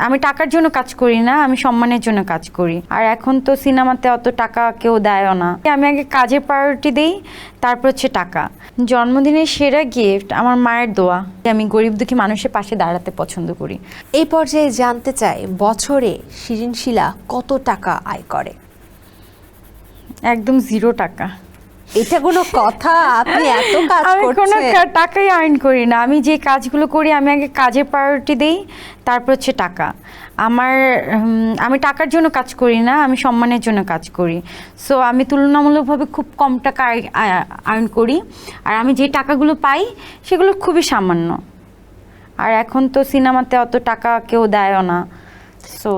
আমি টাকার জন্য কাজ করি না, আমি সম্মানের জন্য কাজ করি। আর এখন তো সিনেমাতে অত টাকা কেউ দেয়ও না। আমি আগে কাজের প্রায়োরিটি দেই, তারপর হচ্ছে টাকা। জন্মদিনের সেরা গিফট আমার মায়ের দোয়া। আমি গরিব দুঃখী মানুষের পাশে দাঁড়াতে পছন্দ করি। এই পর্যায়ে জানতে চাই, বছরে শিরিন শিলা কত টাকা আয় করে? একদম 0 টাকা। এটা কোনো কথা? আপনি এত কাজ আমি কোনো করছেন। টাকাই আর্ন করি না। আমি যে কাজগুলো করি আমি আগে কাজের প্রায়োরিটি দেই, তারপর হচ্ছে টাকা। আমি টাকার জন্য কাজ করি না, আমি সম্মানের জন্য কাজ করি। সো আমি তুলনামূলকভাবে খুব কম টাকা আর্ন করি। আর আমি যে টাকাগুলো পাই সেগুলো খুবই সামান্য। আর এখন তো সিনেমাতে অত টাকা কেউ দেয়ও না। সো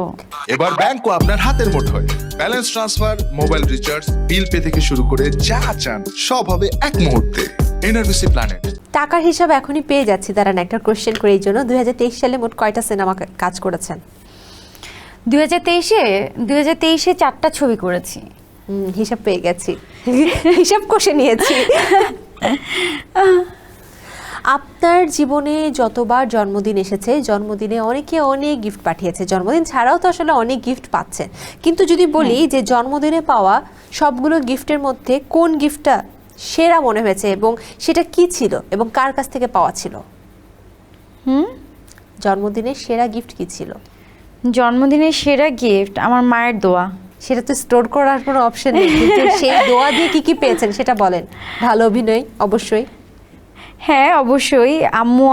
এবার ব্যাংকও আপনার হাতের মুঠোয়। Balance transfer, mobile recharge, bill pay থেকে শুরু করে যা চান সব হবে এক মুহূর্তে। NRBC planet. টাকার হিসাব এখনই পেয়ে যাচ্ছি। দাঁড়ান একটা কোশ্চেন করে এই জন্য, 2023 সালে মোট কয়টা সিনেমা কাজ করেছেন? 2023-এ 4টা ছবি করেছি। হিসাব পেয়ে গেছি, হিসাব কষে নিয়েছি। আপনার জীবনে যতবার জন্মদিন এসেছে, জন্মদিনে অনেকে অনেক গিফট পাঠিয়েছে, জন্মদিন ছাড়াও তো আসলে অনেক গিফট পাচ্ছেন, কিন্তু যদি বলি যে জন্মদিনে পাওয়া সবগুলো গিফটের মধ্যে কোন গিফটটা সেরা মনে হয়েছে এবং সেটা কি ছিল এবং কার কাছ থেকে পাওয়া ছিল? জন্মদিনের সেরা গিফট কি ছিল? জন্মদিনের সেরা গিফট আমার মায়ের দোয়া। সেটা তো স্টোর করার কোনো অপশন নেই, কিন্তু সেই দোয়া দিয়ে কি কি পেয়েছেন সেটা বলেন। ভালো অভিনয় অবশ্যই। হ্যাঁ অবশ্যই, আম্মু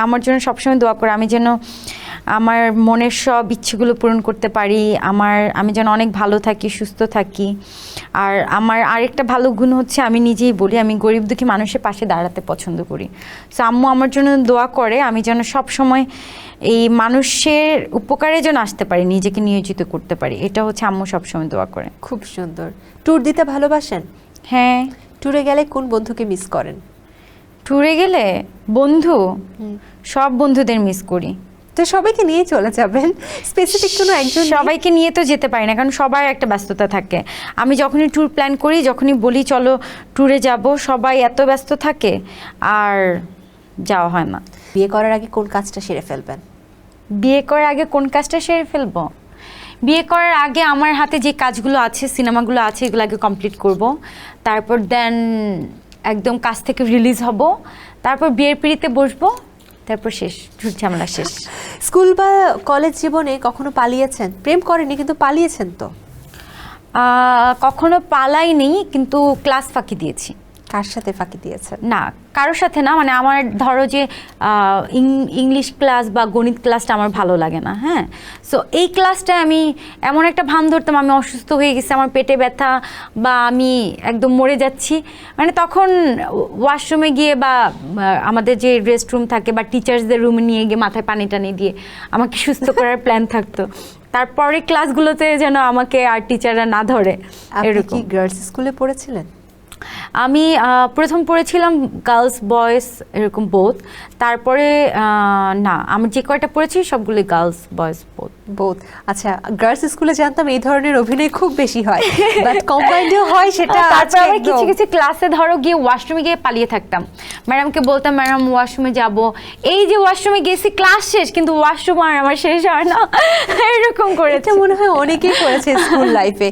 আমার জন্য সবসময় দোয়া করে আমি যেন আমার মনের সব ইচ্ছেগুলো পূরণ করতে পারি, আমি যেন অনেক ভালো থাকি, সুস্থ থাকি। আর আমার আরেকটা ভালো গুণ হচ্ছে আমি নিজেই বলি আমি গরিব দুঃখী মানুষের পাশে দাঁড়াতে পছন্দ করি। সো আম্মু আমার জন্য দোয়া করে আমি যেন সব সময় এই মানুষের উপকারে যেন আসতে পারি, নিজেকে নিয়োজিত করতে পারি। এটা হচ্ছে আম্মু সবসময় দোয়া করে। খুব সুন্দর। ট্যুর দিতে ভালোবাসেন? হ্যাঁ। ট্যুরে গেলে কোন বন্ধুকে মিস করেন? ট্যুরে গেলে সব বন্ধুদের মিস করি। তো সবাইকে নিয়ে চলে যাবেন, স্পেসিফিক কোনো একজন? সবাইকে নিয়ে তো যেতে পারি না, কারণ সবার একটা ব্যস্ততা থাকে। আমি যখনই ট্যুর প্ল্যান করি, যখনই বলি চলো ট্যুরে যাব, সবাই এত ব্যস্ত থাকে আর যাওয়া হয় না। বিয়ে করার আগে কোন কাজটা সেরে ফেলবেন? বিয়ে করার আগে কোন কাজটা সেরে ফেলবো? বিয়ে করার আগে আমার হাতে যে কাজগুলো আছে, সিনেমাগুলো আছে, এগুলো আগে কমপ্লিট করব। তারপর দেন একদম কাজ থেকে রিলিজ হব, তারপর বিয়ের পিঁড়িতে বসবো, তারপর শেষ, ঝুট ঝামেলা শেষ। স্কুল বা কলেজ জীবনে কখনো পালিয়েছেন? প্রেম করেনি কিন্তু পালিয়েছেন তো? কখনো পালাইনি, কিন্তু ক্লাস ফাঁকি দিয়েছি। কার সাথে ফাঁকি দিয়েছেন? না, কারোর সাথে না। মানে আমার ধরো যে ইংলিশ ক্লাস বা গণিত ক্লাসটা আমার ভালো লাগে না। হ্যাঁ, সো এই ক্লাসটায় আমি এমন একটা ভান ধরতাম আমি অসুস্থ হয়ে গেছি, আমার পেটে ব্যথা বা আমি একদম মরে যাচ্ছি। মানে তখন ওয়াশরুমে গিয়ে বা আমাদের যে রেস্টরুম থাকে বা টিচার্সদের রুমে নিয়ে গিয়ে মাথায় পানি টানি দিয়ে আমাকে সুস্থ করার প্ল্যান থাকতো। তারপরে ক্লাসগুলোতে যেন আমাকে আর টিচাররা না ধরে। আপনি কি গার্লস স্কুলে পড়েছিলেন? আমি প্রথম পড়েছিলাম গার্লস বয়েজ এরকম বোথ। তারপরে না, আমি যে কয়টা পড়েছি সবগুলো গার্লস বয়েজ বোথ। আচ্ছা, গার্লস স্কুলে জানতাম এই ধরনের অভিনয় খুব বেশি হয়, বাট কম্বাইন্ডও হয় সেটা। তারপর আমি কিছু কিছু ক্লাসে ধরো গিয়ে ওয়াশরুমে গিয়ে পালিয়ে থাকতাম। ম্যাডামকে বলতাম ম্যাডাম ওয়াশরুমে যাব, এই যে ওয়াশরুমে গেছি ক্লাস শেষ, কিন্তু ওয়াশরুম আর আমার শেষ হয় না, এরকম করেছে। মনে হয় অনেকেই করেছে স্কুল লাইফে।